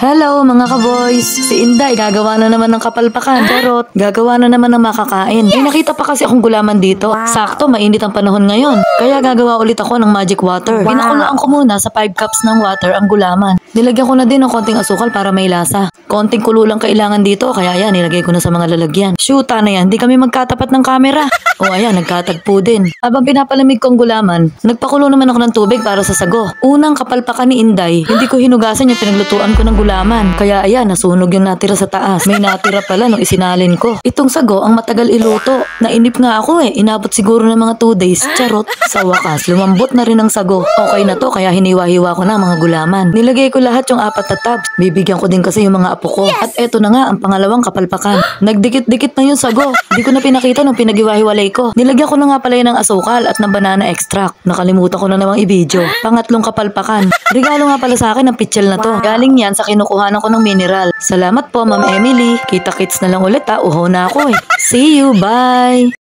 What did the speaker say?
Hello mga ka-boys! Si Inday gagawa na naman ng kapalpakan. Charot, gagawa na naman ng makakain. May nakita pa kasi akong gulaman dito. Sakto, mainit ang panahon ngayon. Kaya gagawa ulit ako ng magic water. Pinakuloan ko muna sa 5 cups ng water ang gulaman. Nilagyan ko na din ng konting asukal para may lasa. Konting kulo lang kailangan dito, kaya yan, nilagay ko na sa mga lalagyan. Shoota na yan, di kami magkatapat ng camera. O ayan, nagkatagpo din. Habang pinapalamig ko ang gulaman, nagpakulo naman ako ng tubig para sa sago. Unang kapalpakan ni Inday, hindi ko hinugasan yung pinaglutuan ko ng gulaman. Kaya ayan, nasunog yung natira sa taas. May natira pala nung isinalin ko. Itong sago ang matagal iluto. Nainip nga ako inabot siguro ng mga 2 days. Charot. Sa wakas, lumambot na rin ang sago. Okay na to, kaya hiniwa-hiwa ko na mga gulaman. Nilagay ko lahat yung 4 na tabs. Bibigyan ko din kasi yung mga apo ko. At eto na nga ang pangalawang kapalpakan. Nagdikit-dikit na yung sago. Di ko na pinakita nung pinaghiwa-hiwalay ko. Nilagyan ko na nga pala yun ng asukal at ng banana extract. Nakalimutan ko na namang i-video. Pangatlong kapalpakan. Regalo nga pala sa akin ang pitchel na to. Galing yan sa kinukuhanan ko ng mineral. Salamat po, Ma'am Emily. Kita-kits na lang ulit Uhaw na ako See you, bye!